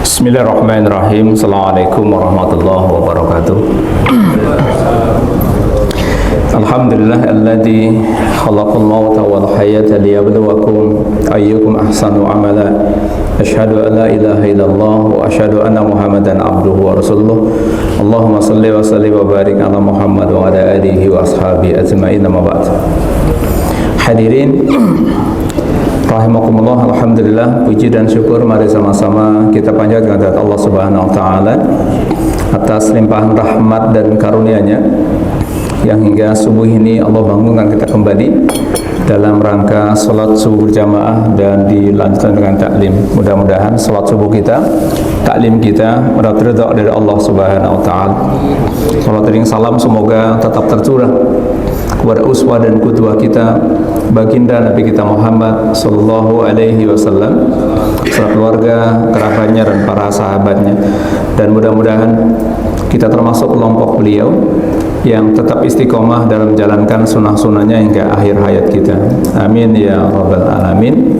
Bismillahirrahmanirrahim. Assalamualaikum warahmatullahi wabarakatuh. Alhamdulillah alladzi khalaqal mauta wal hayata liyabluwakum ayyukum ahsanu amala. Asyhadu an la ilaha illallah wa asyhadu anna Muhammadan abduhu wa rasuluh. Allahumma shalli wa sallim wa barik ala Muhammad wa ala alihi wa ashabihi ajma'in. Amma ba'd. Hadirin rahimakumullah, alhamdulillah, puji dan syukur mari sama-sama kita panjatkan kepada Allah Subhanahu wa taala atas limpahan rahmat dan karunia-Nya yang hingga subuh ini Allah bangunkan kita kembali dalam rangka salat subuh berjamaah dan dilanjutkan dengan taklim. Mudah-mudahan salat subuh kita, taklim kita mendapat ridha dari Allah Subhanahu wa taala. Salat dan salam semoga tetap tercurah kepada uswah dan qudwah kita, baginda Nabi kita Muhammad sallallahu alaihi wasallam, serta keluarga, kerabatnya dan para sahabatnya. Dan mudah-mudahan kita termasuk kelompok beliau yang tetap istiqomah dalam menjalankan sunnah-sunnahnya hingga akhir hayat kita. Amin ya rabbal alamin.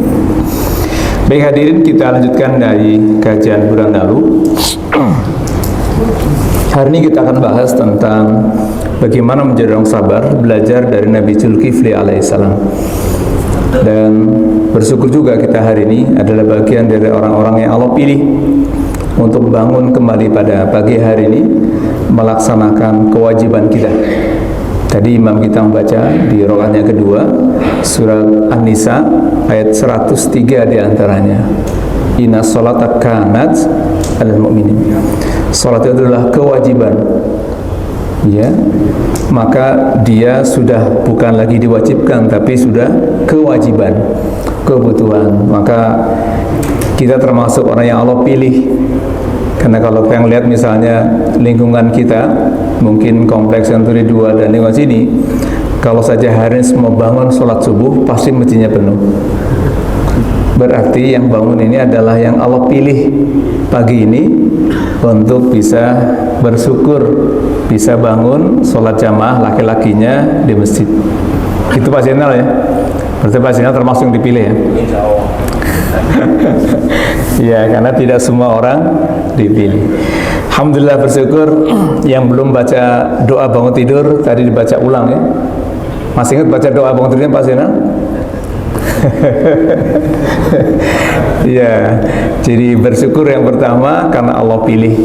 Baik hadirin, kita lanjutkan dari kajian bulan lalu. Hari ini kita akan bahas tentang bagaimana menjadi orang sabar, belajar dari Nabi Zulkifli alaihissalam. Dan bersyukur juga kita hari ini adalah bagian dari orang-orang yang Allah pilih untuk bangun kembali pada pagi hari ini melaksanakan kewajiban kita. Tadi imam kita membaca di rakaatnya kedua surat An-Nisa ayat 103 diantaranya, Inna sholata kanat alal mu'minin. Salat itu adalah kewajiban, ya, maka dia sudah bukan lagi diwajibkan tapi sudah kewajiban, kebutuhan. Maka kita termasuk orang yang Allah pilih. Karena kalau yang lihat misalnya lingkungan kita, mungkin kompleks Senturi 2 dan lingkungan sini, kalau saja hari ini semua bangun sholat subuh pasti masjidnya penuh. Berarti yang bangun ini adalah yang Allah pilih pagi ini untuk bisa bersyukur, bisa bangun sholat jamaah laki-lakinya di masjid. Itu Pak Zainal ya? Berarti Pak Zainal termasuk yang dipilih ya? Ya, karena tidak semua orang dipilih. Alhamdulillah, bersyukur. Yang belum baca doa bangun tidur tadi dibaca ulang ya. Masih ingat baca doa bangun tidurnya Pak Zainal? Ya, jadi bersyukur yang pertama karena Allah pilih.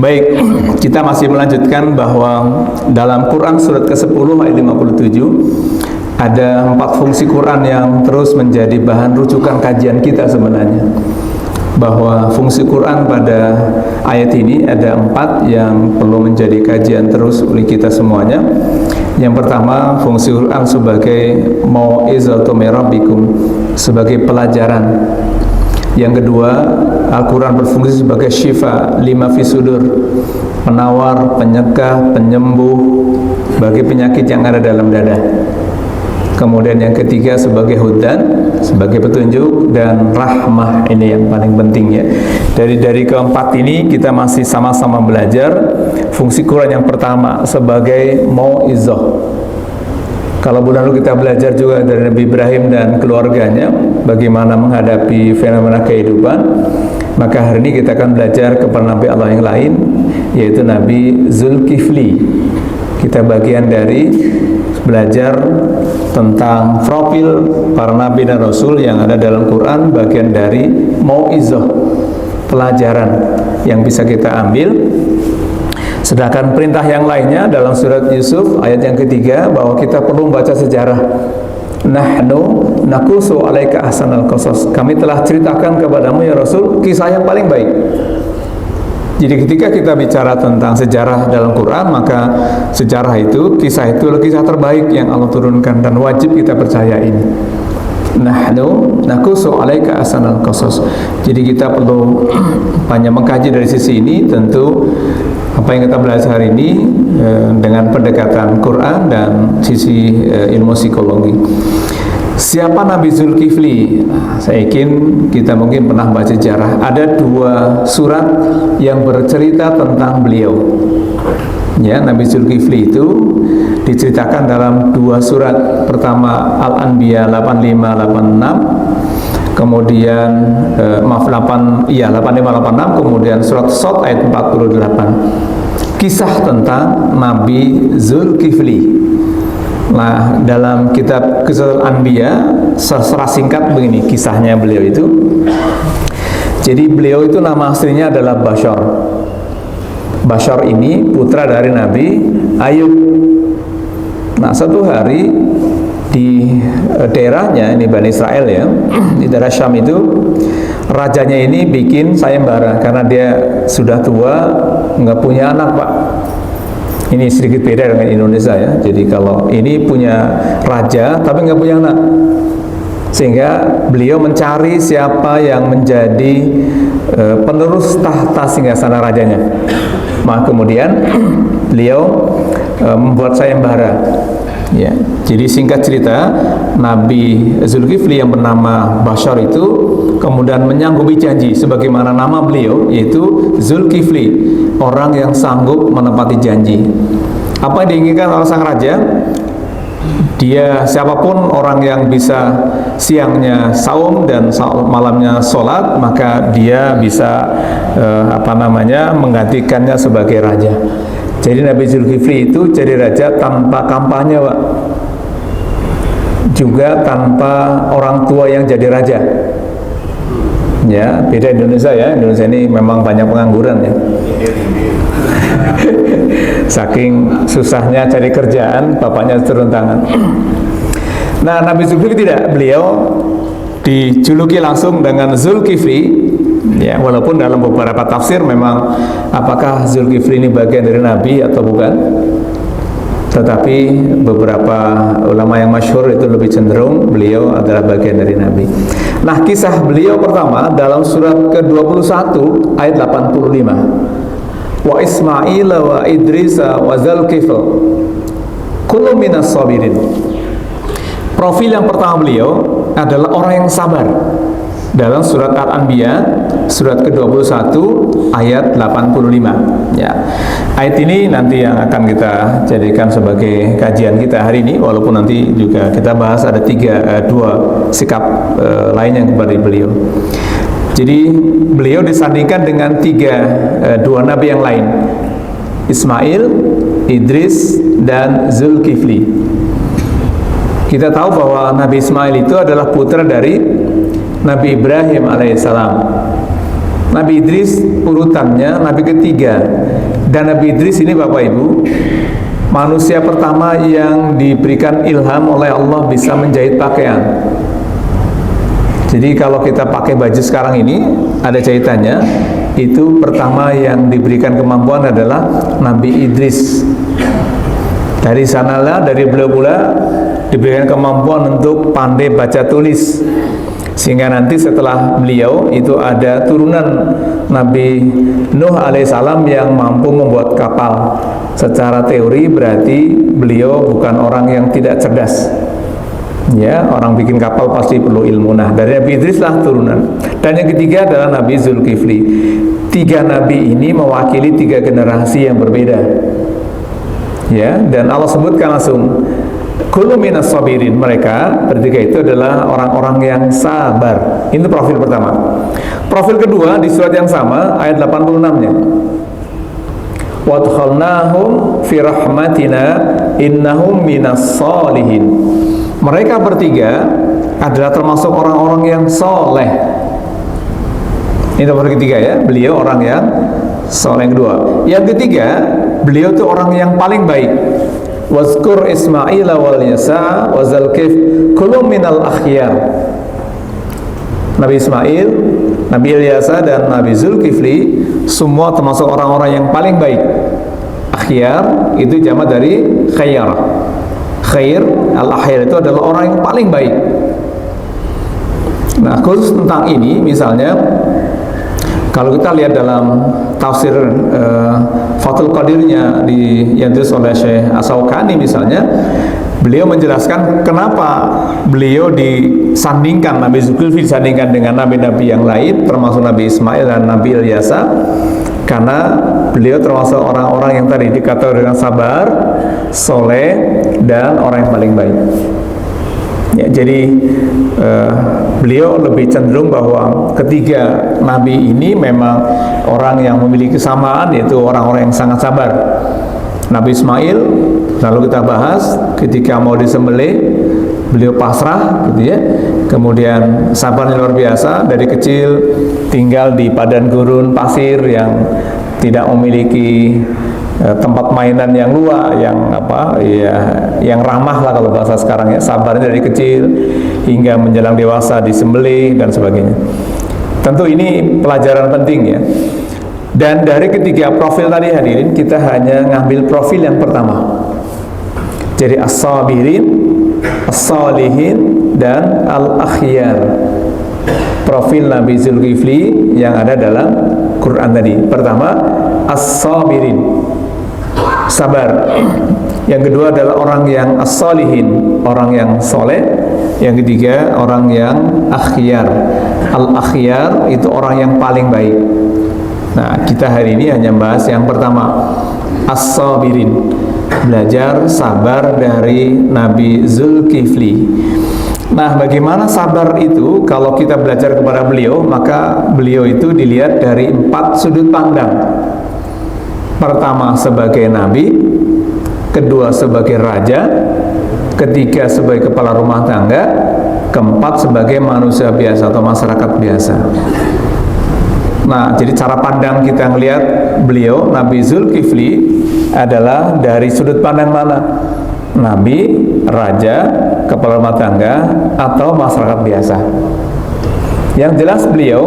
Baik, kita masih melanjutkan bahwa dalam Quran surat ke-10 ayat 57 ada 4 fungsi Quran yang terus menjadi bahan rujukan kajian kita sebenarnya. Bahwa fungsi Quran pada ayat ini ada 4 yang perlu menjadi kajian terus oleh kita semuanya. Yang pertama, fungsi Quran sebagai mau'izatu min rabbikum, sebagai pelajaran. Yang kedua, Al-Quran berfungsi sebagai syifa lima fi sudur, penawar, penyegah, penyembuh bagi penyakit yang ada dalam dada. Kemudian yang ketiga sebagai hudan, sebagai petunjuk, dan rahmah, ini yang paling penting ya. Dari keempat ini kita masih sama-sama belajar fungsi Quran yang pertama sebagai mau'izah. Kalau bulan lalu kita belajar juga dari Nabi Ibrahim dan keluarganya bagaimana menghadapi fenomena kehidupan, maka hari ini kita akan belajar kepada Nabi Allah yang lain, yaitu Nabi Zulkifli. Kita bagian dari belajar tentang profil para nabi dan rasul yang ada dalam Quran, bagian dari mau'izah, pelajaran yang bisa kita ambil. Sedangkan perintah yang lainnya dalam surat Yusuf ayat yang ketiga bahwa kita perlu membaca sejarah. Nahnu naqusu 'alaika ahsanal qasas. Kami telah ceritakan kepadamu ya Rasul kisah yang paling baik. Jadi ketika kita bicara tentang sejarah dalam Quran, maka sejarah itu, kisah itu adalah kisah terbaik yang Allah turunkan dan wajib kita percaya ini. Nahnu naqusu 'alaika ahsanal qasas. Jadi kita perlu banyak mengkaji dari sisi ini. Tentu apa yang kita belajar hari ini dengan pendekatan Quran dan sisi ilmu psikologi. Siapa Nabi Zulkifli? Saya yakin kita mungkin pernah baca sejarah. Ada 2 surat yang bercerita tentang beliau. Ya, Nabi Zulkifli itu diceritakan dalam 2 surat. Pertama Al-Anbiya 85-86 kemudian maaf 8586, kemudian surat Shad ayat 48. Kisah tentang Nabi Zulkifli. Nah, dalam kitab Qissatul Anbiya secara singkat begini kisahnya beliau itu. Jadi beliau itu nama aslinya adalah Bashar. Bashar ini putra dari Nabi Ayub. Nah, satu hari di daerahnya, ini Bani Israel ya, di daerah Syam itu, rajanya ini bikin sayembara karena dia sudah tua, nggak punya anak, Pak. Ini sedikit beda dengan Indonesia ya. Jadi kalau ini punya raja tapi nggak punya anak, sehingga beliau mencari siapa yang menjadi penerus tahta singgasana rajanya. Maka kemudian beliau membuat sayembara. Ya, jadi singkat cerita, Nabi Zulkifli yang bernama Bashar itu kemudian menyanggupi janji sebagaimana nama beliau, yaitu Zulkifli, orang yang sanggup menepati janji. Apa yang diinginkan oleh sang raja? Dia siapapun orang yang bisa siangnya saum dan malamnya sholat, maka dia bisa menggantikannya sebagai raja. Jadi Nabi Zulkifli itu jadi raja tanpa kampanye, Pak. Juga tanpa orang tua yang jadi raja. Ya, beda Indonesia ya. Indonesia ini memang banyak pengangguran ya. Saking susahnya cari kerjaan, bapaknya turun tangan. Nah, Nabi Zulkifli tidak. Beliau dijuluki langsung dengan Zulkifli. Ya, walaupun dalam beberapa tafsir memang apakah Zulkifli ini bagian dari Nabi atau bukan, tetapi beberapa ulama yang masyhur itu lebih cenderung beliau adalah bagian dari Nabi. Nah, kisah beliau pertama dalam surat ke-21 ayat 85. Wa Ismail wa Idris wa Zulkifl kullu minas sabirin. Profil yang pertama beliau adalah orang yang sabar. Dalam surat Al-Anbiya surat ke-21 ayat 85 ya. Ayat ini nanti yang akan kita jadikan sebagai kajian kita hari ini, walaupun nanti juga kita bahas ada dua sikap lain yang kepada beliau. Jadi beliau disandingkan dengan dua nabi yang lain, Ismail, Idris, dan Zulkifli. Kita tahu bahwa Nabi Ismail itu adalah putra dari Nabi Ibrahim alaihissalam. Nabi Idris urutannya nabi ketiga, dan Nabi Idris ini Bapak Ibu manusia pertama yang diberikan ilham oleh Allah bisa menjahit pakaian. Jadi kalau kita pakai baju sekarang ini ada jahitannya, itu pertama yang diberikan kemampuan adalah Nabi Idris. Dari sanalah, dari beliau pula diberikan kemampuan untuk pandai baca tulis, sehingga nanti setelah beliau itu ada turunan Nabi Nuh alaihissalam yang mampu membuat kapal. Secara teori berarti beliau bukan orang yang tidak cerdas. Ya, orang bikin kapal pasti perlu ilmu. Nah, dari Nabi Idris lah turunan. Dan yang ketiga adalah Nabi Zulkifli. Tiga nabi ini mewakili tiga generasi yang berbeda. Ya, dan Allah sebutkan langsung kullu minas sabirin, mereka bertiga itu adalah orang-orang yang sabar. Itu profil pertama. Profil kedua di surat yang sama ayat 86-nya. Wa adkhalnahum fi rahmatina innahum minas solihin. Mereka bertiga adalah termasuk orang-orang yang soleh. Ini nomor ketiga ya, beliau orang yang soleh. Yang kedua, yang ketiga, beliau itu orang yang paling baik. Wazkur Ismail wal Yasa wa Zulkif kullu minal akhyar. Nabi Ismail, Nabi Ilyasa, dan Nabi Zulkifli semua termasuk orang-orang yang paling baik. Akhyar itu jamak dari khair. Khair, al-akhyar itu adalah orang yang paling baik. Nah, khusus tentang ini misalnya kalau kita lihat dalam tafsir Fathul Qadirnya yang ditulis oleh Syekh As-Sawqani misalnya, beliau menjelaskan kenapa beliau disandingkan, Nabi Zulkifli disandingkan dengan nabi-nabi yang lain termasuk Nabi Ismail dan Nabi Ilyasa, karena beliau termasuk orang-orang yang tadi dikatakan dengan sabar, soleh, dan orang yang paling baik. Ya, jadi beliau lebih cenderung bahwa ketiga nabi ini memang orang yang memiliki kesamaan, yaitu orang-orang yang sangat sabar. Nabi Ismail lalu kita bahas ketika mau disembelih beliau pasrah gitu ya, kemudian sabarnya luar biasa, dari kecil tinggal di padang gurun pasir yang tidak memiliki tempat mainan yang luas, yang apa ya, yang ramah lah kalau bahasa sekarang ya. Sabarnya dari kecil hingga menjelang dewasa disembelih dan sebagainya. Tentu ini pelajaran penting ya. Dan dari ketiga profil tadi hadirin, kita hanya ngambil profil yang pertama. Jadi as-sabirin, as-salihin, dan al-akhyar. Profil Nabi Zulkifli yang ada dalam Quran tadi. Pertama, as-sabirin, sabar. Yang kedua adalah orang yang as-salihin, orang yang soleh. Yang ketiga, orang yang akhyar. Al-akhyar itu orang yang paling baik. Nah, kita hari ini hanya bahas yang pertama, as-sabirin, belajar sabar dari Nabi Zulkifli. Nah, bagaimana sabar itu? Kalau kita belajar kepada beliau, maka beliau itu dilihat dari 4 sudut pandang. Pertama sebagai nabi, kedua sebagai raja, ketiga sebagai kepala rumah tangga, keempat sebagai manusia biasa atau masyarakat biasa. Nah, jadi cara pandang kita melihat beliau, Nabi Zulkifli, adalah dari sudut pandang mana? Nabi, raja, kepala rumah tangga, atau masyarakat biasa. Yang jelas beliau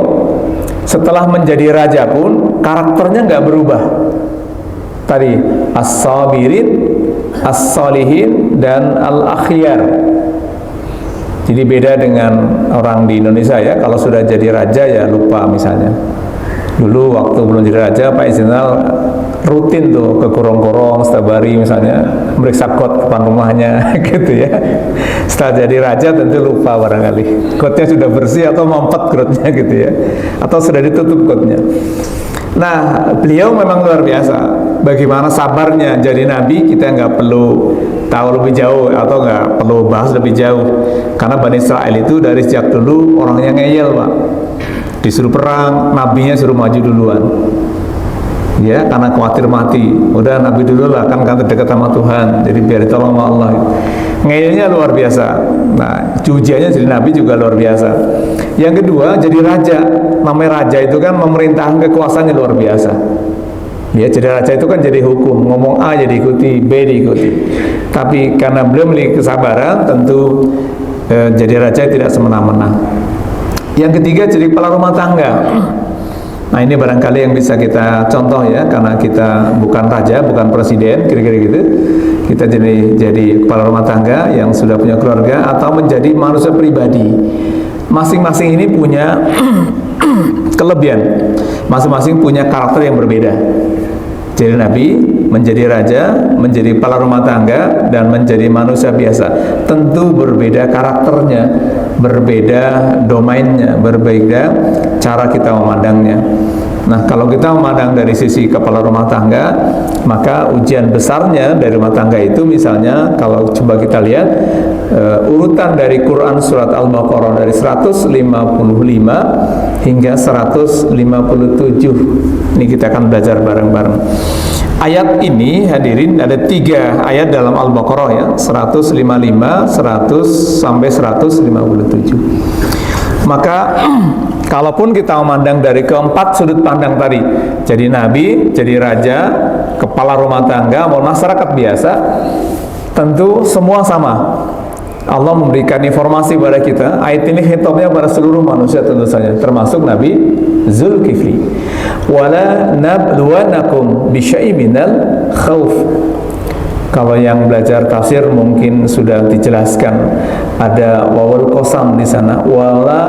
setelah menjadi raja pun karakternya nggak berubah. Tadi as-sabirin, as-salihin, dan al-akhyar. Jadi beda dengan orang di Indonesia ya, kalau sudah jadi raja ya lupa misalnya. Dulu waktu belum jadi raja, Pak Izinal rutin tuh ke Kurong-Kurong setiap hari misalnya, meriksa kot depan rumahnya gitu ya. Setelah jadi raja tentu lupa barangkali, kotnya sudah bersih atau mampet kotnya gitu ya, atau sudah ditutup kotnya. Nah, beliau memang luar biasa. Bagaimana sabarnya jadi nabi, kita nggak perlu tahu lebih jauh atau nggak perlu bahas lebih jauh, karena Bani Israel itu dari sejak dulu orangnya ngeyel Pak. Disuruh perang, nabinya suruh maju duluan ya, karena khawatir mati. Udah nabi dulu lah, kan terdekat sama Tuhan, jadi biar ditolong sama Allah. Ngeyelnya luar biasa. Nah, ujiannya jadi nabi juga luar biasa. Yang kedua, jadi raja. Namanya raja itu kan memerintahkan kekuasaannya luar biasa. Ya, jadi raja itu kan jadi hukum, ngomong A jadi ikuti, B diikuti. Tapi karena beliau memiliki kesabaran, tentu jadi raja tidak semena-mena. Yang ketiga, jadi kepala rumah tangga. Nah, ini barangkali yang bisa kita contoh ya, karena kita bukan raja, bukan presiden, kira-kira gitu. Kita jadi kepala rumah tangga yang sudah punya keluarga, atau menjadi manusia pribadi. Masing-masing ini punya kelebihan, masing-masing punya karakter yang berbeda. Jadi nabi, menjadi raja, menjadi kepala rumah tangga, dan menjadi manusia biasa. Tentu berbeda karakternya, berbeda domainnya, berbeda cara kita memandangnya. Nah, kalau kita memandang dari sisi kepala rumah tangga, maka ujian besarnya dari rumah tangga itu, misalnya kalau coba kita lihat urutan dari Quran surat Al-Baqarah dari 155 hingga 157. Ini kita akan belajar bareng-bareng. Ayat ini hadirin ada 3 ayat dalam Al-Baqarah ya, 155, 100 sampai 157. Maka kalaupun kita memandang dari keempat sudut pandang tadi, jadi nabi, jadi raja, kepala rumah tangga, mau masyarakat biasa, tentu semua sama. Allah memberikan informasi kepada kita. Ayat ini khitabnya pada seluruh manusia tentu saja, termasuk Nabi Zulkifli. Wala nabluwanakum bisyai'in minal khauf. Kalau yang belajar tafsir mungkin sudah dijelaskan, ada wawul qasam di sana. Wala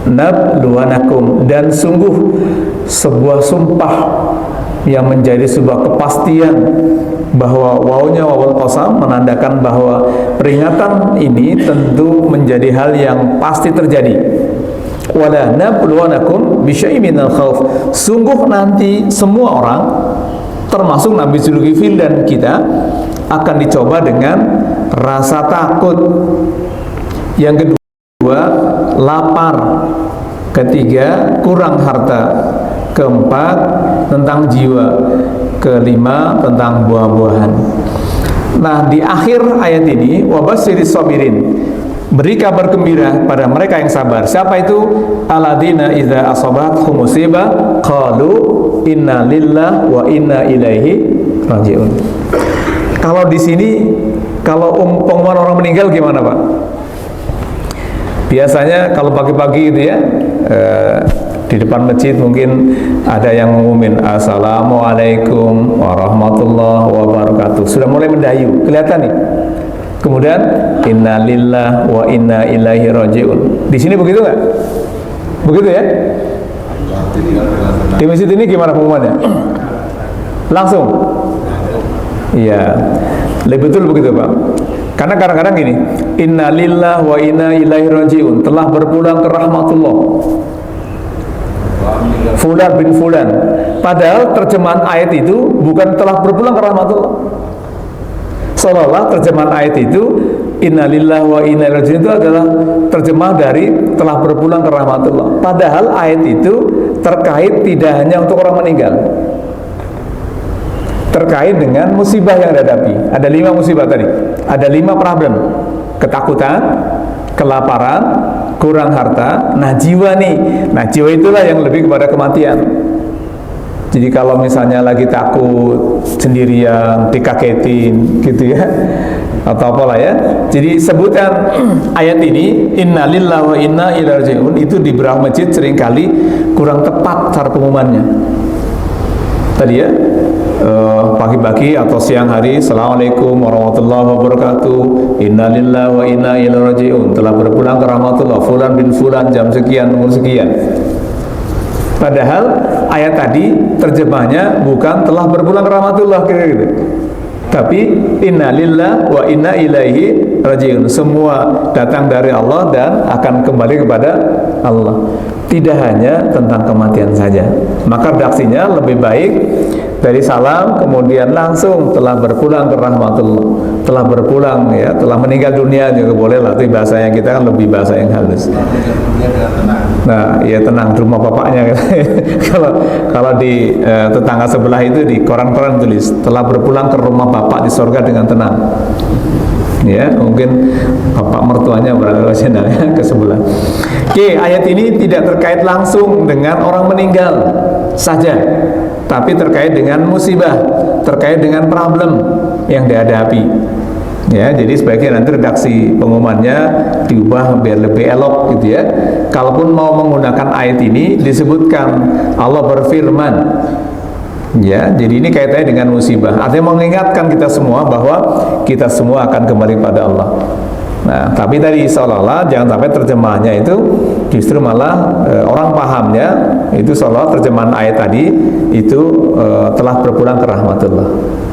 nabluwanakum, dan sungguh sebuah sumpah yang menjadi sebuah kepastian bahwa wawunya wawul qasam menandakan bahwa peringatan ini tentu menjadi hal yang pasti terjadi. Wala nabluwanakum bisyai'in minal khauf. Sungguh nanti semua orang, termasuk Nabi Zulkifli dan kita, akan dicoba dengan rasa takut. Yang kedua, lapar. Ketiga, kurang harta. Keempat, tentang jiwa. Kelima, tentang buah-buahan. Nah, di akhir ayat ini, wabasyiris sabirin, beri kabar gembira pada mereka yang sabar. Siapa itu? Alladzina idza asabathum musibah qalu inna lillahi wa inna ilaihi rajiun. Kalau di sini, kalau pengumuman orang meninggal gimana, Pak? Biasanya kalau pagi-pagi gitu ya, di depan masjid mungkin ada yang ngumumin Assalamualaikum warahmatullahi wabarakatuh. Sudah mulai mendayu, kelihatan nih. Kemudian inna lillahi wa inna ilaihi rajiun. Di sini begitu nggak? Begitu ya? Di masjid ini gimana pengumumannya? Langsung? Iya, lebih betul begitu, Pak. Karena kadang-kadang gini, inna lillahi wa inna ilaihi rajiun, telah berpulang ke rahmatullah Fulan bin Fulan. Padahal terjemahan ayat itu bukan telah berpulang ke rahmatullah. Seolah-olah terjemahan ayat itu inna lillahi wa inna ilaihi rajiun itu adalah terjemah dari telah berpulang ke rahmatullah. Padahal ayat itu terkait tidak hanya untuk orang meninggal, terkait dengan musibah yang dihadapi. Ada 5 musibah tadi, ada 5 problem: ketakutan, kelaparan, kurang harta. Nah, jiwa nih, nah jiwa itulah yang lebih kepada kematian. Jadi kalau misalnya lagi takut sendirian, dikagetin gitu ya, atau apalah ya. Jadi sebutan ayat ini inna lillahi wa inna ilaihi rajiun itu di beberapa masjid seringkali kurang tepat cara pengumumannya. Tadi ya, pagi-pagi atau siang hari, Assalamualaikum warahmatullahi wabarakatuh, inna lillahi wa inna ilaihi rajiun, telah berpulang ke rahmatullah Fulan bin Fulan jam sekian umur sekian. Padahal ayat tadi terjemahnya bukan telah berpulang ke rahmatullah kira gitu, tapi inna lillahi wa inna ilaihi rajiun, semua datang dari Allah dan akan kembali kepada Allah. Tidak hanya tentang kematian saja. Maka redaksinya lebih baik dari salam kemudian langsung telah berpulang ke rahmatullah, telah berpulang ya, telah meninggal dunia juga boleh lah. Tapi bahasanya kita kan lebih bahasa yang halus. Nah, ya tenang di rumah bapaknya. kalau di tetangga sebelah itu di koran-koran tulis telah berpulang ke rumah bapak di surga dengan tenang. Ya, mungkin bapak mertuanya berada di sana ya, ke sebelah. Oke, ayat ini tidak terkait langsung dengan orang meninggal saja, tapi terkait dengan musibah, terkait dengan problem yang dihadapi. Ya, jadi sebaiknya nanti redaksi pengumumannya diubah biar lebih elok gitu ya. Kalaupun mau menggunakan ayat ini disebutkan Allah berfirman. Ya, jadi ini kaitannya dengan musibah. Artinya mengingatkan kita semua bahwa kita semua akan kembali pada Allah. Nah, tapi tadi seolah-olah jangan sampai terjemahannya itu justru malah orang pahamnya itu seolah terjemahan ayat tadi itu telah berpulang ke rahmatullah.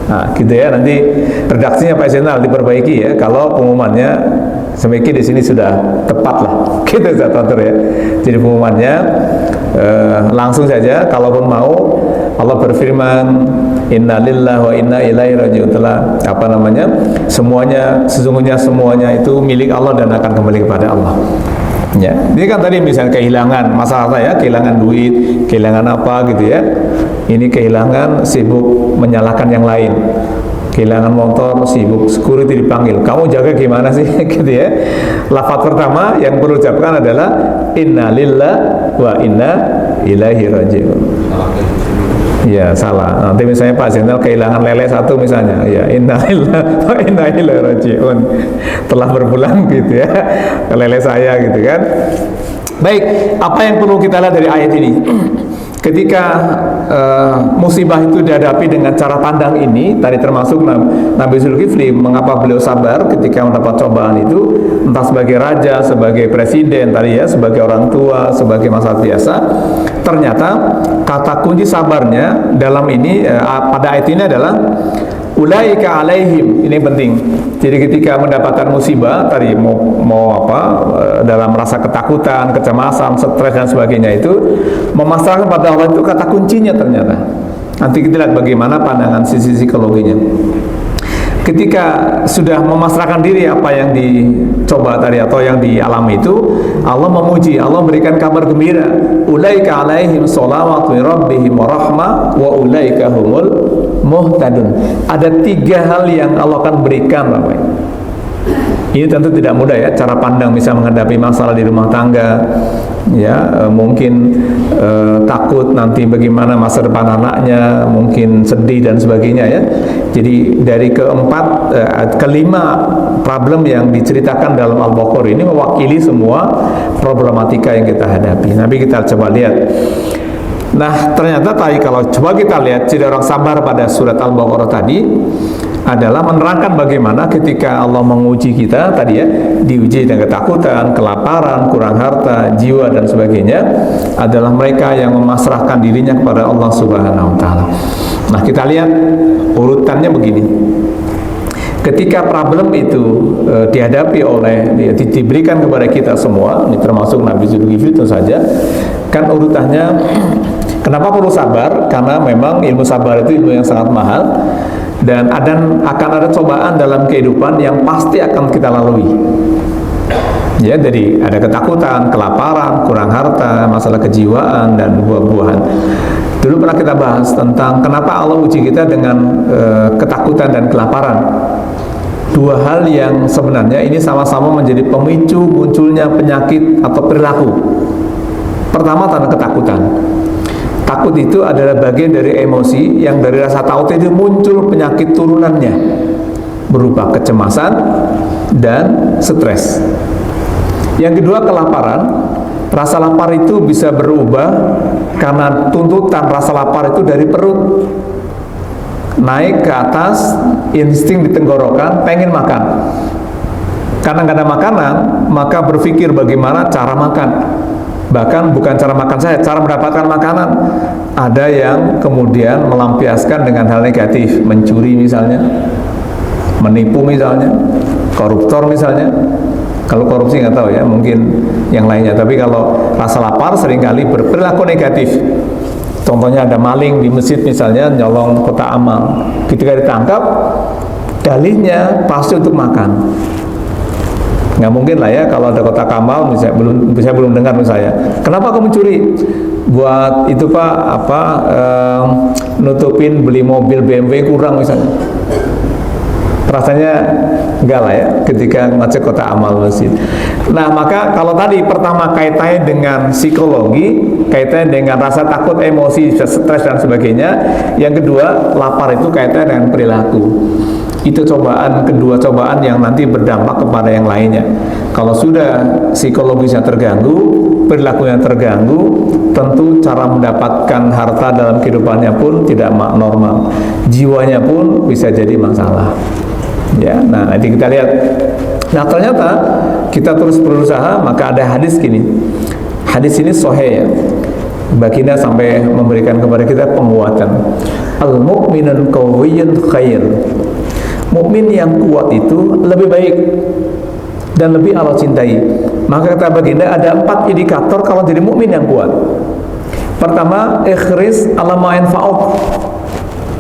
Nah, gitu ya, nanti redaksinya Pak Zainal diperbaiki ya. Kalau pengumumannya sebaiknya di sini sudah tepat lah. Gitu Ustaz ya. Jadi pengumumannya langsung saja. Kalaupun mau Allah berfirman inna lillahi wa inna ilaihi rajiun, telah semuanya, sesungguhnya semuanya itu milik Allah dan akan kembali kepada Allah. Ya, ini kan tadi misalnya kehilangan masalah ya, kehilangan duit, kehilangan apa gitu ya. Ini kehilangan sibuk menyalahkan yang lain. Kehilangan motor, sibuk security dipanggil. Kamu jaga gimana sih gitu ya. Lafaz pertama yang perlu ucapkan adalah inna lillahi wa inna ilaihi rajiun. Ya, salah. Nanti misalnya Pak Zainal kehilangan lele satu misalnya, ya inna lillahi wa inna ilaihi rajiun, telah berpulang gitu ya lele saya gitu kan. Baik, apa yang perlu kita lihat dari ayat ini? Ketika musibah itu dihadapi dengan cara pandang ini, tadi termasuk Nabi Zulkifli, mengapa beliau sabar ketika mendapat cobaan itu, entah sebagai raja, sebagai presiden tadi ya, sebagai orang tua, sebagai masalah biasa. Ternyata kata kunci sabarnya dalam ini pada ayat ini adalah ulaika alaihim. Ini penting. Jadi ketika mendapatkan musibah tadi mau dalam rasa ketakutan, kecemasan, stres dan sebagainya itu memasrahkan pada Allah itu kata kuncinya ternyata. Nanti kita lihat bagaimana pandangan sisi psikologinya. ketika sudah memasrahkan diri apa yang dicoba tadi atau yang dialami itu, Allah memuji, Allah berikan kabar gembira, ulaika alaihim sholawatu rabbihim wa rahmah wa ulaika humul muhtadun. Ada 3 hal yang Allah akan berikan, Bapak. Ini tentu tidak mudah ya, cara pandang bisa menghadapi masalah di rumah tangga, ya mungkin takut nanti bagaimana masa depan anaknya, mungkin sedih dan sebagainya ya. Jadi dari kelima problem yang diceritakan dalam Al-Baqarah ini mewakili semua problematika yang kita hadapi. Nanti kita coba lihat. Nah, ternyata tadi kalau coba kita lihat ciri orang sabar pada surat Al-Baqarah tadi adalah menerangkan bagaimana ketika Allah menguji kita tadi ya, diuji dengan ketakutan, kelaparan, kurang harta, jiwa dan sebagainya, adalah mereka yang memasrahkan dirinya kepada Allah Subhanahu wa taala. Nah, kita lihat urutannya begini. Ketika problem itu dihadapi diberikan kepada kita semua, ini termasuk Nabi Zulkifli tentu saja, kan urutannya kenapa perlu sabar? Karena memang ilmu sabar itu ilmu yang sangat mahal. Dan akan ada cobaan dalam kehidupan yang pasti akan kita lalui. Ya, jadi ada ketakutan, kelaparan, kurang harta, masalah kejiwaan dan buah-buahan. Dulu pernah kita bahas tentang kenapa Allah uji kita dengan ketakutan dan kelaparan. 2 hal yang sebenarnya ini sama-sama menjadi pemicu munculnya penyakit atau perilaku. Pertama, tanda ketakutan. Takut itu adalah bagian dari emosi yang dari rasa takut itu muncul penyakit turunannya berupa kecemasan dan stres. Yang kedua, kelaparan. Rasa lapar itu bisa berubah karena tuntutan rasa lapar itu dari perut naik ke atas, insting di tenggorokan, pengen makan. Karena nggak ada makanan, maka berpikir bagaimana cara makan. Bahkan bukan cara makan saja, cara mendapatkan makanan. Ada yang kemudian melampiaskan dengan hal negatif, mencuri misalnya, menipu misalnya, koruptor misalnya. Kalau korupsi nggak tahu ya, mungkin yang lainnya. Tapi kalau rasa lapar seringkali berperilaku negatif. Contohnya ada maling di masjid misalnya, nyolong kotak amal. Ketika ditangkap, dalihnya pasti untuk makan. Nggak mungkin lah ya kalau ada kotak amal, saya belum dengar misalnya, kenapa kamu curi? Buat itu Pak, nutupin beli mobil BMW kurang misalnya. Rasanya enggak lah ya ketika ngecek kotak amal masjid. Nah, maka kalau tadi pertama kaitannya dengan psikologi, kaitannya dengan rasa takut, emosi, stres dan sebagainya. Yang kedua, lapar itu kaitannya dengan perilaku. Itu kedua cobaan yang nanti berdampak kepada yang lainnya. Kalau sudah psikologisnya terganggu, perilakunya terganggu, tentu cara mendapatkan harta dalam kehidupannya pun tidak normal. Jiwanya pun bisa jadi masalah. Ya, nah nanti kita lihat. Nah, ternyata kita terus berusaha, maka ada hadis gini. Hadis ini sahih ya. Baginda sampai memberikan kepada kita penguatan. Al-mu'minun qawiyyun khair. Mukmin yang kuat itu lebih baik dan lebih Allah cintai. Maka kata baginda ada 4 indikator kalau jadi mukmin yang kuat. Pertama, ikhris ala ma yanfa'uk.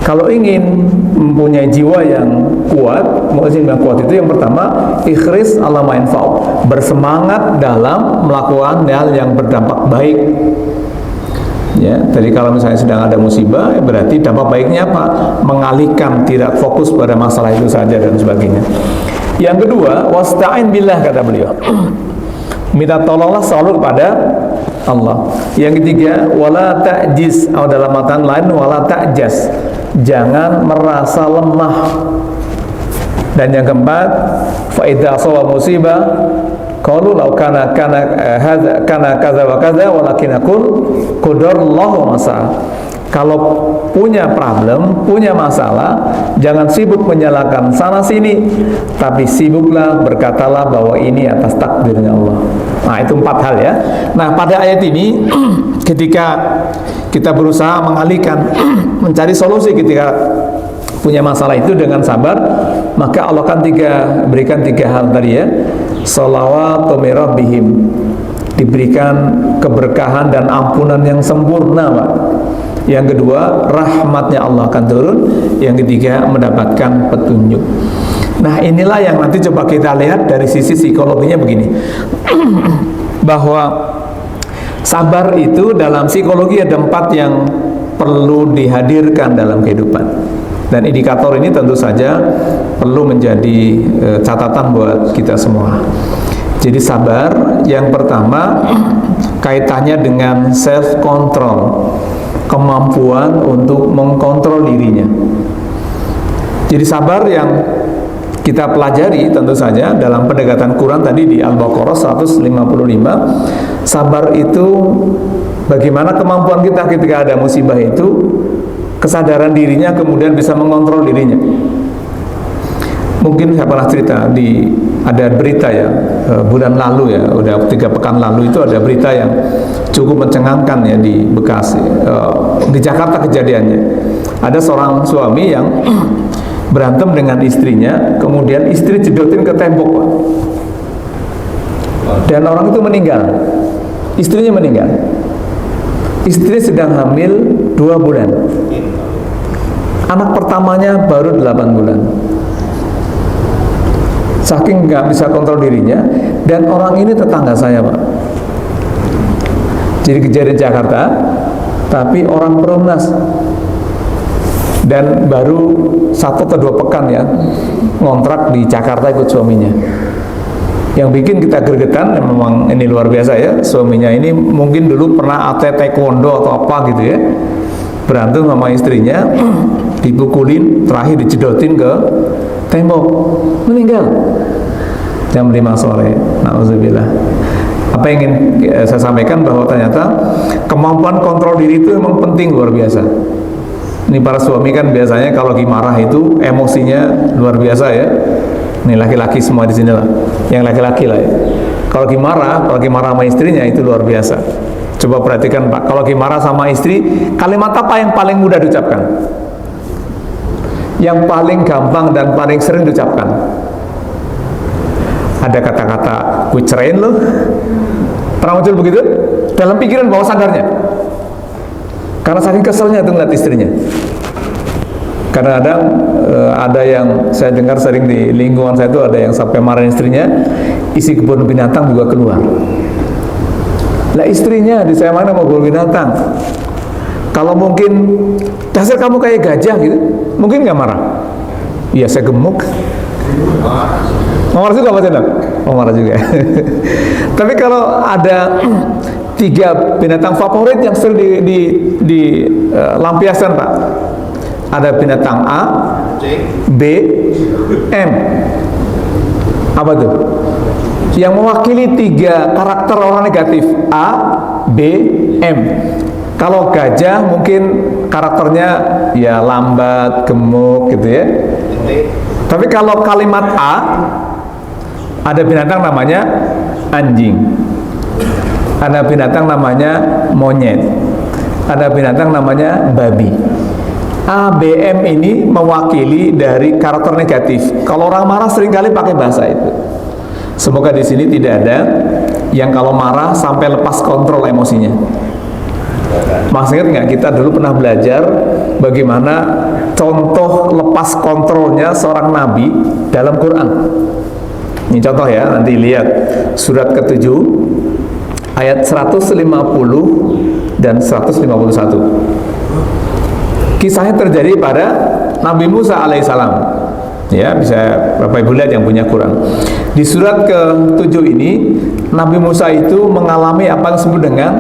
Kalau ingin mempunyai jiwa yang kuat, mukmin yang kuat itu yang pertama, ikhris ala ma yanfa'uk. Bersemangat dalam melakukan hal yang berdampak baik. Ya, jadi kalau misalnya sedang ada musibah, berarti dampak baiknya apa? Mengalihkan, tidak fokus pada masalah itu saja dan sebagainya. Yang kedua, wasta'in billah kata beliau. Minta tolonglah selalu kepada Allah. Yang ketiga, wala ta'jiz, atau dalam matan lain wala ta'jas. Jangan merasa lemah. Dan yang keempat, fa idza asaba musibah qalu law kana kaza wa kaza walakin qadarallahu ma syaa. Kalau punya problem, punya masalah, jangan sibuk menyalahkan sana sini, tapi sibuklah berkatalah bahwa ini atas takdirnya Allah. Nah, itu 4 hal ya. Nah, pada ayat ini ketika kita berusaha mengalihkan mencari solusi ketika punya masalah itu dengan sabar, maka Allah akan berikan 3 hal tadi ya. Sholawatu min rabbihim, diberikan keberkahan dan ampunan yang sempurna Pak. Yang kedua, rahmatnya Allah akan turun. Yang ketiga, mendapatkan petunjuk. Nah, inilah yang nanti coba kita lihat dari sisi psikologinya begini. Bahwa sabar itu dalam psikologi ada 4 yang perlu dihadirkan dalam kehidupan. Dan indikator ini tentu saja perlu menjadi catatan buat kita semua. Jadi sabar yang pertama kaitannya dengan self control, kemampuan untuk mengkontrol dirinya. Jadi sabar yang kita pelajari tentu saja dalam pendekatan Quran tadi di Al-Baqarah 155, sabar itu bagaimana kemampuan kita ketika ada musibah itu, kesadaran dirinya kemudian bisa mengontrol dirinya. Mungkin saya pernah cerita ada berita ya, bulan lalu ya, udah 3 pekan lalu itu ada berita yang cukup mencengangkan ya di Bekasi, di Jakarta kejadiannya. Ada seorang suami yang berantem dengan istrinya, kemudian istri jedotin ke tembok, Pak. Dan orang itu meninggal, istrinya meninggal. Istri sedang hamil 2 bulan. Anak pertamanya baru 8 bulan. Saking nggak bisa kontrol dirinya, dan orang ini tetangga saya, Pak. Jadi kejadian Jakarta, tapi orang Perumnas. Dan baru 1 atau 2 pekan ya, ngontrak di Jakarta ikut suaminya. Yang bikin kita gregetan, memang ini luar biasa ya, suaminya ini mungkin dulu pernah atlet taekwondo atau apa gitu ya, berantem sama istrinya, dipukulin, terakhir dijedotin ke tembok, meninggal jam 5 sore. Nauzubillah. Apa yang ingin saya sampaikan bahwa ternyata kemampuan kontrol diri itu memang penting, luar biasa. Ini para suami kan biasanya kalau lagi marah itu emosinya luar biasa ya. Ini laki-laki semua di sini lah, yang laki-laki lah ya. Kalau lagi marah sama istrinya itu luar biasa. Coba perhatikan Pak, kalau lagi marah sama istri, kalimat apa yang paling mudah diucapkan? Yang paling gampang dan paling sering diucapkan? Ada kata-kata, gue ceraiin lo. Pernah muncul begitu? Dalam pikiran bawah sadarnya. Karena saking keselnya itu ngeliat istrinya. Karena ada yang saya dengar sering di lingkungan saya itu ada yang sampai marahin istrinya, isi kebun binatang juga keluar. Lah istrinya di saya mana mau kebun binatang? Kalau mungkin dasar kamu kayak gajah gitu, mungkin nggak marah. Iya saya gemuk. Mau marah juga Pak Cendok? Oh marah juga. Tapi kalau ada 3 binatang favorit yang sering dilampiaskan Pak. Ada binatang A, B, M. Apa tuh? Yang mewakili 3 karakter orang negatif, A, B, M. Kalau gajah mungkin karakternya ya lambat, gemuk gitu ya. Tapi kalau kalimat A, ada binatang namanya anjing, ada binatang namanya monyet, ada binatang namanya babi. ABM ini mewakili dari karakter negatif. Kalau orang marah seringkali pakai bahasa itu. Semoga di sini tidak ada yang kalau marah sampai lepas kontrol emosinya. Masih ingat nggak kita dulu pernah belajar bagaimana contoh lepas kontrolnya seorang nabi dalam Quran? Ini contoh ya, nanti lihat surat ke-7 ayat 150 dan 151. Kisahnya terjadi pada Nabi Musa alaihissalam. Ya, bisa Bapak Ibu lihat yang punya Quran. Di surat ke-7 ini, Nabi Musa itu mengalami apa yang disebut dengan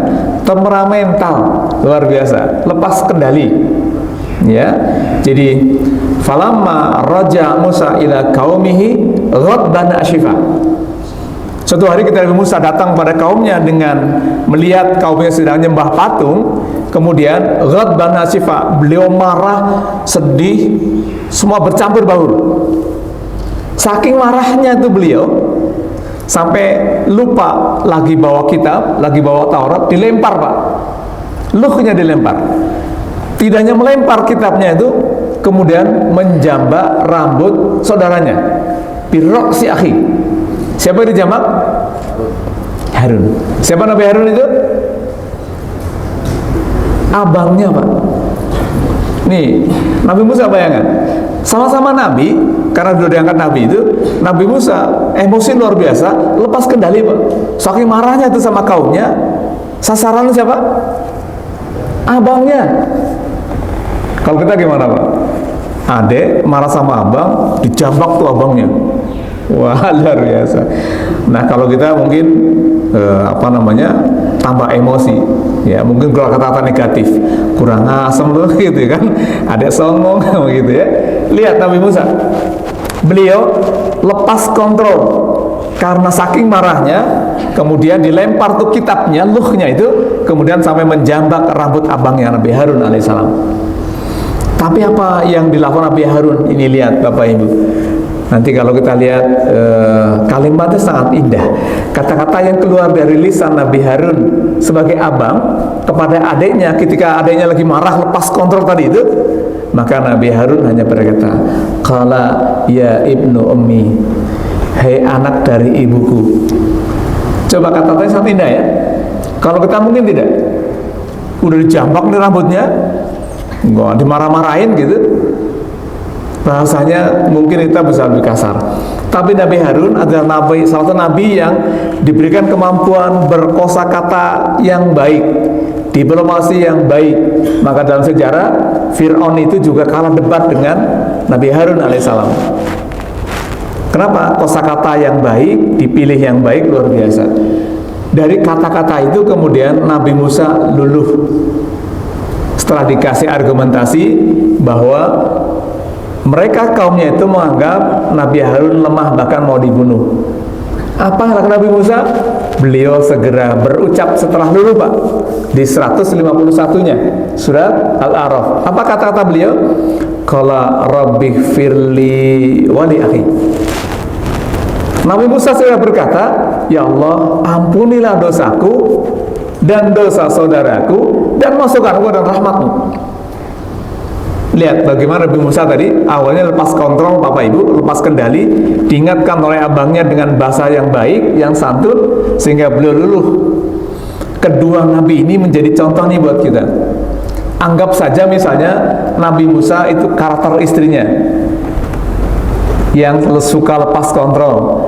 temperamental, luar biasa, lepas kendali. Ya, jadi falamma raja Musa ila qaumihi ghadban ashifa. Suatu hari ketika Nabi Musa datang pada kaumnya dengan melihat kaumnya sedang menyembah patung, kemudian ghadban ashifa, beliau marah, sedih, semua bercampur baur. Saking marahnya itu beliau sampai lupa lagi bawa kitab, lagi bawa Taurat, dilempar Pak. Luhnya dilempar. Tidak hanya melempar kitabnya itu, kemudian menjambak rambut saudaranya. Birok si akhi. Siapa yang dijambak? Harun. Siapa Nabi Harun itu? Abangnya Pak. Nih, Nabi Musa bayangkan, sama-sama Nabi, karena sudah diangkat Nabi itu, Nabi Musa emosi luar biasa, lepas kendali Pak. Saking marahnya itu sama kaumnya, sasaran siapa? Abangnya. Kalau kita gimana Pak? Adek marah sama abang, dijambak tuh abangnya. Wah, luar biasa. Nah, kalau kita mungkin tambah emosi, ya mungkin kata-kata negatif, kurang asem loh gitu kan, adek songong gitu ya. Lihat Nabi Musa, beliau lepas kontrol karena saking marahnya, kemudian dilempar tuh kitabnya, luhnya itu, kemudian sampai menjambak rambut abangnya Nabi Harun alaihissalam. Tapi apa yang dilakukan Nabi Harun? Ini lihat Bapak Ibu. Nanti kalau kita lihat kalimatnya sangat indah. Kata-kata yang keluar dari lisan Nabi Harun sebagai abang kepada adiknya ketika adiknya lagi marah lepas kontrol tadi itu, maka Nabi Harun hanya berkata, "Qala ya ibnu ummi." Hei anak dari ibuku. Coba kata-katanya sangat indah ya. Kalau kita mungkin tidak. Udah dijambak nih rambutnya, enggak dimarah-marahin gitu, bahasanya mungkin kita bisa lebih kasar. Tapi Nabi Harun adalah salah satu nabi yang diberikan kemampuan berkosakata yang baik, diplomasi yang baik. Maka dalam sejarah Fir'aun itu juga kalah debat dengan Nabi Harun alaihissalam. Kenapa? Kosakata yang baik, dipilih yang baik, luar biasa. Dari kata-kata itu kemudian Nabi Musa luluh setelah dikasih argumentasi bahwa mereka kaumnya itu menganggap Nabi Harun lemah, bahkan mau dibunuh. Apa yang Nabi Musa? Beliau segera berucap setelah luluh Pak, di 151-nya surat Al-A'raf. Apa kata-kata beliau? Qala rabbighfirli wa li akhi. Nabi Musa segera berkata, "Ya Allah, ampunilah dosaku dan dosa saudaraku dan masukkan aku dalam rahmat-Mu." Lihat bagaimana Nabi Musa tadi awalnya lepas kontrol Bapak Ibu, lepas kendali, diingatkan oleh abangnya dengan bahasa yang baik, yang santun, sehingga beliau luluh. Kedua Nabi ini menjadi contoh nih buat kita. Anggap saja misalnya Nabi Musa itu karakter istrinya yang suka lepas kontrol,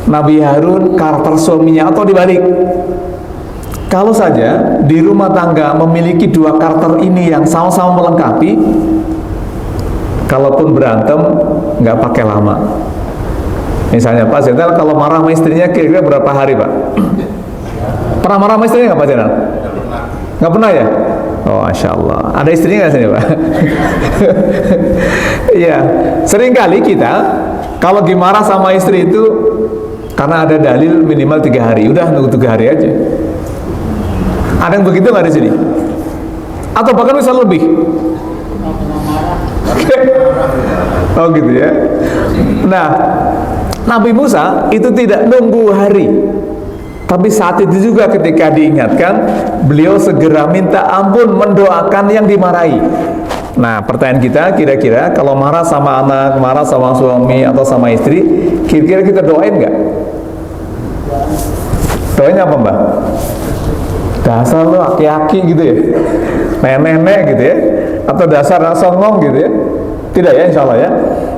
Nabi Harun karakter suaminya, atau dibalik. Kalau saja di rumah tangga memiliki dua karakter ini yang sama-sama melengkapi, kalaupun berantem nggak pakai lama. Misalnya Pak Zainal kalau marah sama istrinya kira-kira berapa hari Pak? Pernah marah sama istrinya nggak Pak Zainal? Nggak pernah ya? Oh, Masya Allah. Ada istrinya nggak sini Pak? Iya, seringkali kita kalau dimarah sama istri itu karena ada dalil minimal 3 hari, udah nunggu 3 hari aja. Ada yang begitu nggak di sini? Atau bahkan bisa lebih? Oh gitu ya. Nah, Nabi Musa itu tidak nunggu hari, tapi saat itu juga ketika diingatkan, beliau segera minta ampun, mendoakan yang dimarahi. Nah, pertanyaan kita, kira-kira kalau marah sama anak, marah sama suami atau sama istri, kira-kira kita doain nggak? Doain apa Mbak? Dasar lu aki-aki gitu ya, nenek-nenek gitu ya, atau dasar songong gitu ya? Tidak ya, insya Allah ya.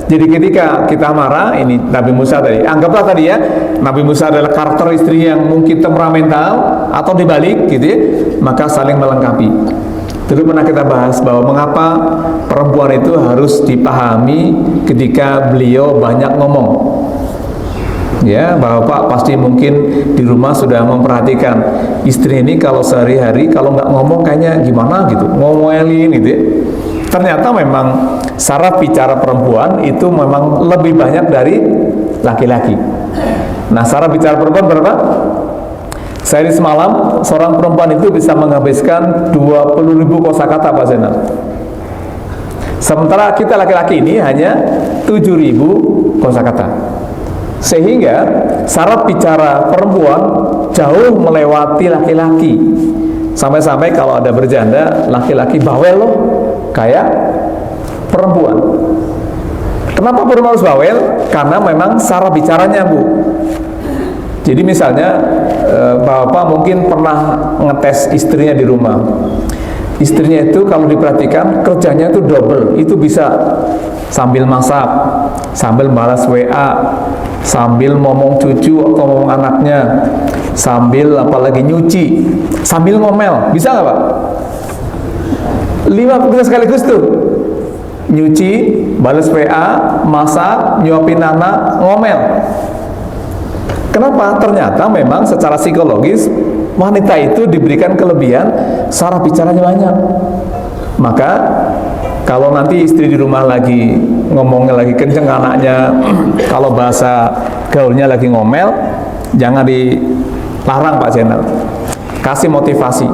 Jadi ketika kita marah, ini Nabi Musa tadi, anggaplah tadi ya, Nabi Musa adalah karakter istri yang mungkin temperamental atau dibalik gitu ya, maka saling melengkapi. Dulu pernah kita bahas bahwa mengapa perempuan itu harus dipahami ketika beliau banyak ngomong. Ya, Bapak pasti mungkin di rumah sudah memperhatikan istri ini kalau sehari-hari kalau nggak ngomong kayaknya gimana gitu, ngomelin gitu ya. Ternyata memang saraf bicara perempuan itu memang lebih banyak dari laki-laki. Nah, saraf bicara perempuan berapa? Saya semalam seorang perempuan itu bisa menghabiskan 20.000 kosakata Pak Zainal. Sementara kita laki-laki ini hanya 7.000 kosakata. Sehingga saraf bicara perempuan jauh melewati laki-laki. Sampai-sampai kalau ada bercanda, laki-laki bawel loh, kayak perempuan. Kenapa perempuan harus bawel? Karena memang saraf bicaranya Bu. Jadi misalnya Bapak mungkin pernah ngetes istrinya di rumah. Istrinya itu kalau diperhatikan kerjanya itu double, itu bisa sambil masak, sambil balas WA, sambil ngomong cucu atau ngomong anaknya, sambil apalagi nyuci, sambil ngomel, bisa nggak Pak? 5 pekerjaan sekaligus tuh, nyuci, balas WA, masak, nyuapin anak, ngomel. Kenapa? Ternyata memang secara psikologis wanita itu diberikan kelebihan saraf bicaranya banyak. Maka kalau nanti istri di rumah lagi ngomongnya lagi kenceng anaknya, kalau bahasa gaulnya lagi ngomel, jangan dilarang Pak Zainal, kasih motivasi,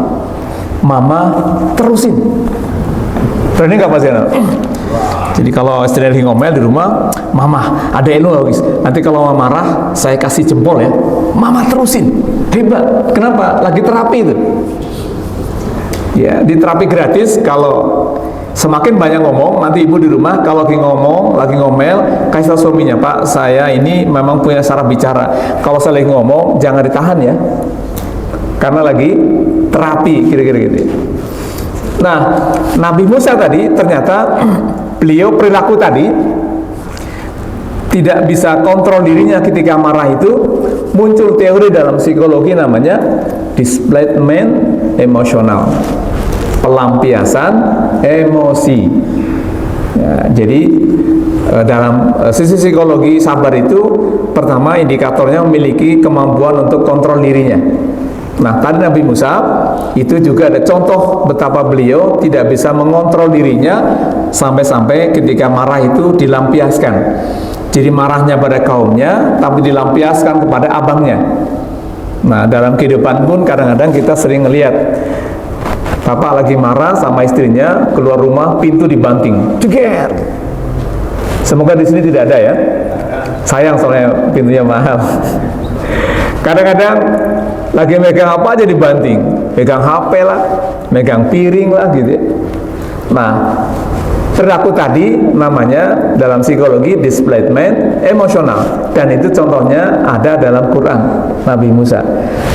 mama terusin. Berani nggak Pak Zainal? Jadi kalau istri lagi ngomel di rumah, mama ada elu nanti kalau mama marah saya kasih jempol ya, mama terusin, hebat. Kenapa? Lagi terapi itu ya, di terapi gratis. Kalau semakin banyak ngomong, nanti ibu di rumah kalau lagi ngomong, lagi ngomel, kasih tahu suaminya, Pak saya ini memang punya saraf bicara, kalau saya lagi ngomong jangan ditahan ya, karena lagi terapi, kira-kira gitu. Nah, Nabi Musa tadi ternyata beliau perilaku tadi tidak bisa kontrol dirinya ketika marah, itu muncul teori dalam psikologi namanya displacement emosional, pelampiasan emosi ya. Jadi dalam sisi psikologi sabar itu pertama indikatornya memiliki kemampuan untuk kontrol dirinya. Nah, tadi Nabi Musa itu juga ada contoh betapa beliau tidak bisa mengontrol dirinya sampai-sampai ketika marah itu dilampiaskan. Jadi marahnya pada kaumnya tapi dilampiaskan kepada abangnya. Nah, dalam kehidupan pun kadang-kadang kita sering ngelihat bapak lagi marah sama istrinya, keluar rumah pintu dibanting, ceger. Semoga di sini tidak ada ya. Sayang soalnya pintunya mahal. Kadang-kadang lagi megang apa aja dibanting, megang HP lah, megang piring lah gitu ya. Nah, perilaku tadi namanya dalam psikologi displacement emosional, dan itu contohnya ada dalam Quran Nabi Musa.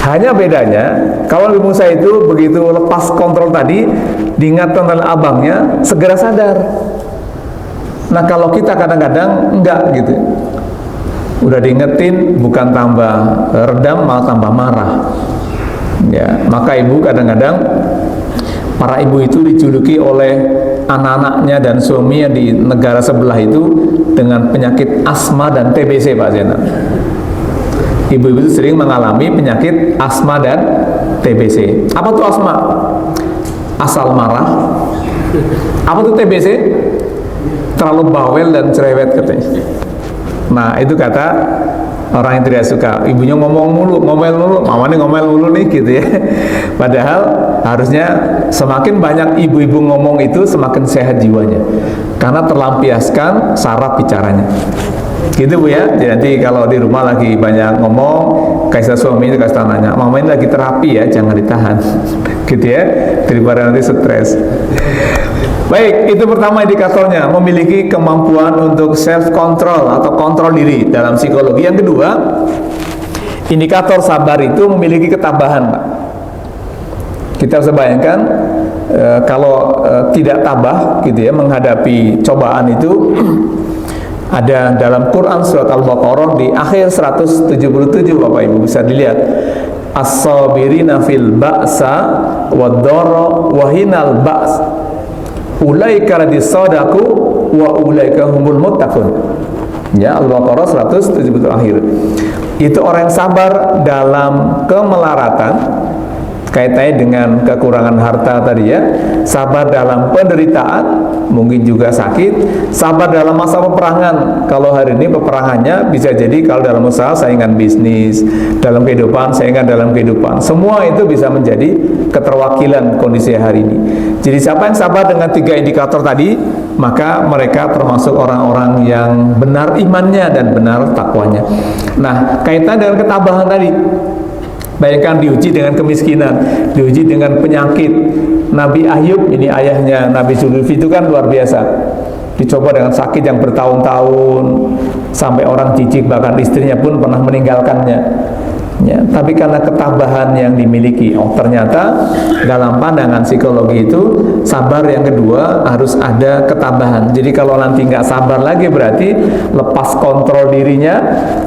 Hanya bedanya kalau Nabi Musa itu begitu lepas kontrol tadi, diingatkan oleh abangnya segera sadar. Nah, kalau kita kadang-kadang enggak gitu, udah diingetin bukan tambah redam malah tambah marah ya. Maka ibu kadang-kadang, para ibu itu dijuluki oleh anak-anaknya dan suami yang di negara sebelah itu dengan penyakit asma dan TBC Pak Zainal. Ibu-ibu itu sering mengalami penyakit asma dan TBC. Apa tuh asma? Asal marah. Apa tuh TBC? Terlalu bawel dan cerewet katanya. Nah, itu kata orang yang tidak suka ibunya ngomong mulu, ngomel mulu, mamanya ngomel mulu nih gitu ya. Padahal harusnya semakin banyak ibu-ibu ngomong itu semakin sehat jiwanya, karena terlampiaskan saraf bicaranya. Gitu Bu ya. Jadi nanti kalau di rumah lagi banyak ngomong, kasih suami itu kasih tanya, mama ini lagi terapi ya, jangan ditahan. Gitu ya, daripada nanti stres. Baik, itu pertama indikatornya, memiliki kemampuan untuk self control atau kontrol diri dalam psikologi. Yang kedua, indikator sabar itu memiliki ketabahan, Pak. Kita bisa bayangkan kalau tidak tabah gitu ya menghadapi cobaan itu. Ada dalam Quran surat Al-Baqarah di akhir 177 Bapak Ibu bisa dilihat, as-sabirina fil ba'sa wad-dharra wa hinal ba's ulaika ladisadaku wa ulaika humul muttaqun. Ya, Al-Baqarah 177 akhir. Itu orang yang sabar dalam kemelaratan, kaitannya dengan kekurangan harta tadi ya, sabar dalam penderitaan, mungkin juga sakit, sabar dalam masa peperangan. Kalau hari ini peperangannya bisa jadi kalau dalam usaha, saingan bisnis, dalam kehidupan, saingan dalam kehidupan, semua itu bisa menjadi keterwakilan kondisi hari ini. Jadi siapa yang sabar dengan 3 indikator tadi, maka mereka termasuk orang-orang yang benar imannya dan benar takwanya. Nah, kaitan dengan ketabahan tadi, bayangkan diuji dengan kemiskinan, diuji dengan penyakit. Nabi Ayub, ini ayahnya Nabi Zulkifli, itu kan luar biasa. Dicoba dengan sakit yang bertahun-tahun, sampai orang jijik, bahkan istrinya pun pernah meninggalkannya. Ya, tapi karena ketabahan yang dimiliki, ternyata dalam pandangan psikologi itu sabar yang kedua harus ada ketabahan. Jadi kalau nanti nggak sabar lagi berarti lepas kontrol dirinya,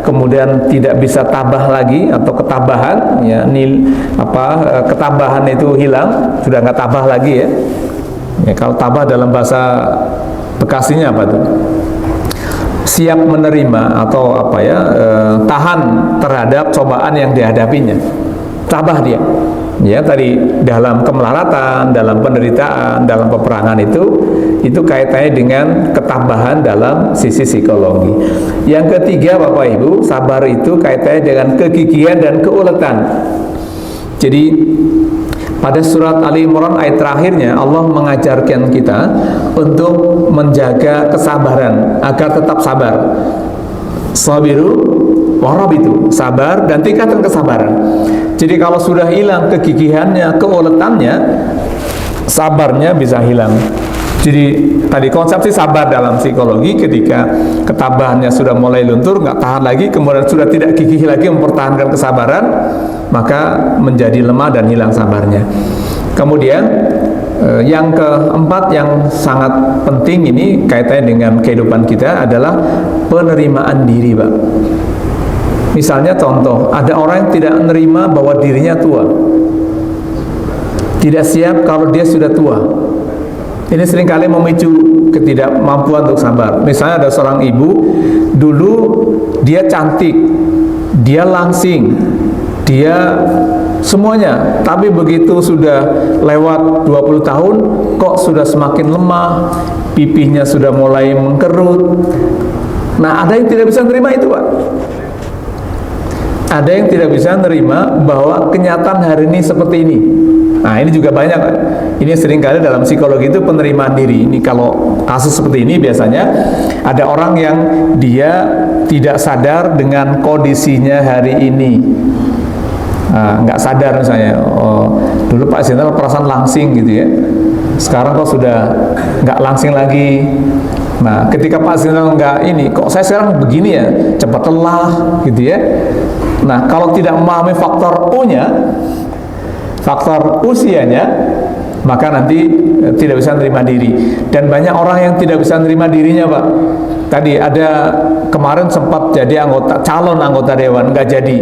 kemudian tidak bisa tabah lagi atau ketabahan, ya, ketabahan itu hilang, sudah nggak tabah lagi ya. Ya, kalau tabah dalam bahasa Bekasinya apa tuh? Siap menerima atau tahan terhadap cobaan yang dihadapinya, tabah dia. Ya, tadi dalam kemelaratan, dalam penderitaan, dalam peperangan itu kaitannya dengan ketabahan dalam sisi psikologi. Yang ketiga, Bapak Ibu, sabar itu kaitannya dengan kegigihan dan keuletan. Jadi pada surat Ali Imran ayat terakhirnya Allah mengajarkan kita untuk menjaga kesabaran agar tetap sabar. Sabiru warabitu, sabar dan tingkatkan kesabaran. Jadi kalau sudah hilang kegigihannya, keuletannya, sabarnya bisa hilang. Jadi tadi konsepsi sabar dalam psikologi, ketika ketabahannya sudah mulai luntur, nggak tahan lagi, kemudian sudah tidak gigih lagi mempertahankan kesabaran, maka menjadi lemah dan hilang sabarnya. Kemudian yang keempat yang sangat penting ini kaitannya dengan kehidupan kita adalah penerimaan diri, Pak. Misalnya contoh, ada orang yang tidak menerima bahwa dirinya tua, tidak siap kalau dia sudah tua. Ini seringkali memicu ketidakmampuan untuk sabar. Misalnya ada seorang ibu, dulu dia cantik, dia langsing, dia semuanya, tapi begitu sudah lewat 20 tahun, kok sudah semakin lemah, pipinya sudah mulai mengkerut. Nah, ada yang tidak bisa menerima itu, Pak. Ada yang tidak bisa menerima bahwa kenyataan hari ini seperti ini. Nah, ini juga banyak. Ini seringkali dalam psikologi itu penerimaan diri. Ini kalau kasus seperti ini biasanya ada orang yang dia tidak sadar dengan kondisinya hari ini. Nggak sadar misalnya, dulu Pak Jenderal perasaan langsing gitu ya, sekarang kok sudah nggak langsing lagi. Nah, ketika Pak Jenderal nggak ini, kok saya sekarang begini ya, cepat lelah gitu ya. Nah, kalau tidak memahami faktor U-nya, faktor usianya, maka nanti tidak bisa menerima diri. Dan banyak orang yang tidak bisa menerima dirinya, Pak. Tadi ada kemarin sempat jadi calon anggota dewan, nggak jadi,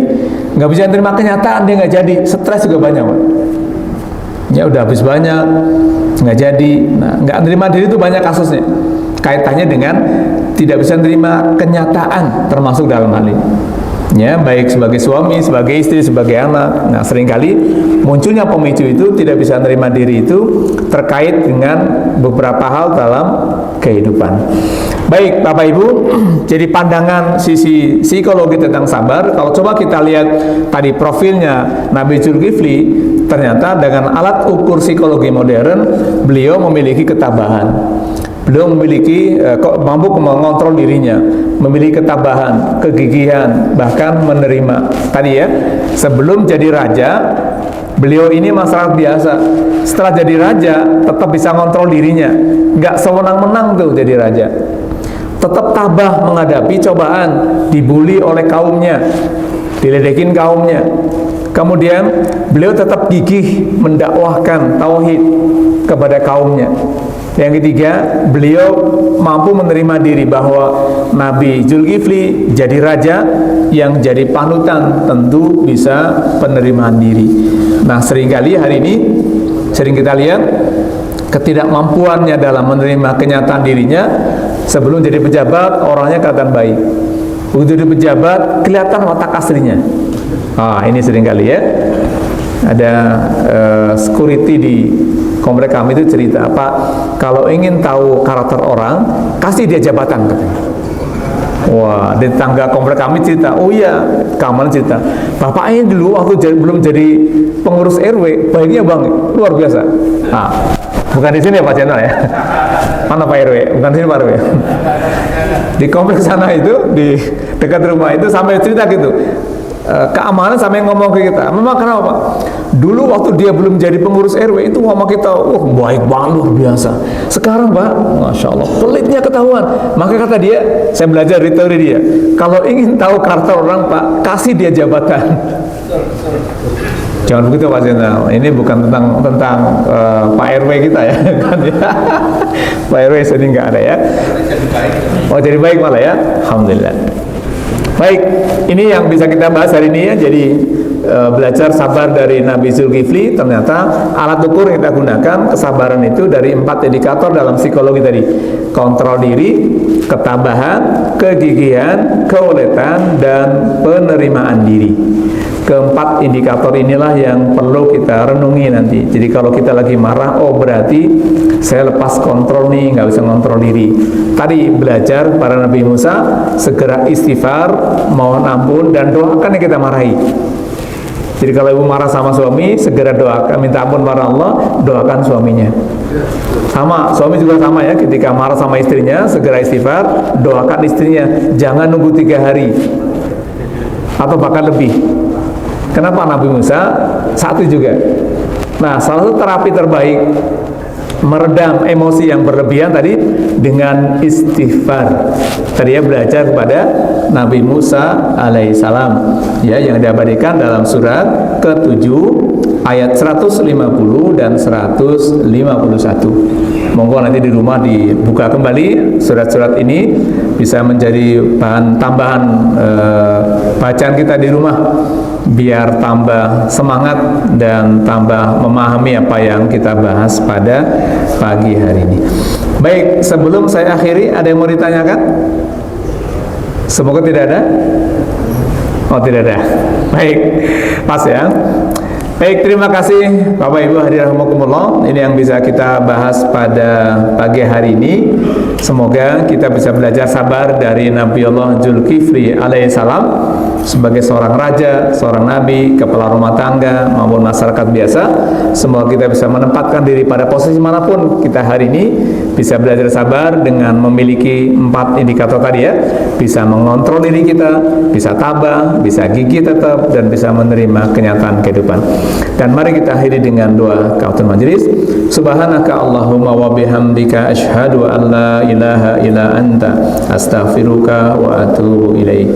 nggak bisa menerima kenyataan, dia nggak jadi, stres juga banyak, Pak. Ya udah habis banyak, nggak jadi. Nah, nggak menerima diri itu banyak kasusnya, kaitannya dengan tidak bisa menerima kenyataan, termasuk dalam hal ini. Ya, baik sebagai suami, sebagai istri, sebagai anak. Nah, seringkali munculnya pemicu itu tidak bisa menerima diri itu terkait dengan beberapa hal dalam kehidupan. Baik, Bapak Ibu, jadi pandangan sisi psikologi tentang sabar, kalau coba kita lihat tadi profilnya Nabi Zulkifli, ternyata dengan alat ukur psikologi modern, beliau memiliki ketabahan. Beliau memiliki mampu mengontrol dirinya, memiliki ketabahan, kegigihan, bahkan menerima. Tadi ya, sebelum jadi raja, beliau ini masyarakat biasa. Setelah jadi raja, tetap bisa mengontrol dirinya, nggak sewenang-wenang tuh jadi raja. Tetap tabah menghadapi cobaan, dibully oleh kaumnya, diledekin kaumnya. Kemudian beliau tetap gigih mendakwahkan tauhid kepada kaumnya. Yang ketiga, beliau mampu menerima diri bahwa Nabi Zulkifli jadi raja, yang jadi panutan tentu bisa penerimaan diri. Nah, seringkali hari ini sering kita lihat ketidakmampuannya dalam menerima kenyataan dirinya. Sebelum jadi pejabat, orangnya kelihatan baik. Begitu jadi pejabat, kelihatan watak aslinya. Ini seringkali ya. Ada security di komplek kami itu cerita, Pak, kalau ingin tahu karakter orang, kasih dia jabatan. Wah, di tangga komplek kami cerita, oh iya, keamanan cerita, bapaknya dulu waktu belum jadi pengurus RW, baiknya Bang, luar biasa. Bukan di sini ya Pak Jenderal ya. Mana Pak RW? Bukan di sini Pak RW. Di komplek sana itu, di dekat rumah itu sampai cerita gitu. keamanan sampai ngomong ke kita. Memang kenapa Pak? Dulu waktu dia belum jadi pengurus RW itu ngomong kita, wah baik banget, luar biasa. Sekarang Pak, Masya Allah, pelitnya ketahuan. Maka kata dia, saya belajar di teori dia, kalau ingin tahu karakter orang Pak, kasih dia jabatan. Jangan begitu Pak Jenderal. Ini bukan tentang Pak RW kita ya, kan ya. Pak RW sini nggak ada ya. Oh jadi baik malah ya. Alhamdulillah. Baik, ini yang bisa kita bahas hari ini ya. Jadi belajar sabar dari Nabi Zulkifli. Ternyata alat ukur yang kita gunakan kesabaran itu dari 4 indikator dalam psikologi tadi: kontrol diri, ketabahan, kegigihan, keuletan, dan penerimaan diri. Keempat indikator inilah yang perlu kita renungi nanti. Jadi kalau kita lagi marah, oh berarti saya lepas kontrol nih, nggak bisa kontrol diri. Tadi belajar para Nabi Musa, segera istighfar, mohon ampun, dan doakan yang kita marahi. Jadi kalau ibu marah sama suami, segera doakan, minta ampun pada Allah, doakan suaminya. Sama, suami juga sama ya, ketika marah sama istrinya, segera istighfar, doakan istrinya. Jangan nunggu 3 hari atau bahkan lebih. Kenapa Nabi Musa? Satu juga. Nah, salah satu terapi terbaik meredam emosi yang berlebihan tadi dengan istighfar. Tadi ya belajar kepada Nabi Musa alaihissalam ya, yang diabadikan dalam surat ke-7 ayat 150 dan 151. Monggo nanti di rumah dibuka kembali surat-surat ini, bisa menjadi bahan tambahan bacaan kita di rumah, biar tambah semangat dan tambah memahami apa yang kita bahas pada pagi hari ini. Baik, sebelum saya akhiri, ada yang mau ditanyakan? Semoga tidak ada. Oh, tidak ada. Baik, pas ya. Baik, terima kasih Bapak Ibu hadirin rahimakumullah. Ini yang bisa kita bahas pada pagi hari ini. Semoga kita bisa belajar sabar dari Nabiullah Zulkifli alaihissalam sebagai seorang raja, seorang nabi, kepala rumah tangga maupun masyarakat biasa. Semoga kita bisa menempatkan diri pada posisi manapun kita hari ini, bisa belajar sabar dengan memiliki 4 indikator tadi ya. Bisa mengontrol diri kita, bisa tabah, bisa gigih tetap, dan bisa menerima kenyataan kehidupan. Dan mari kita akhiri dengan doa kafaratul majelis. Subhanaka Allahumma wa bihamdika asyhadu an la ilaha illa anta astaghfiruka wa atubu ilaik.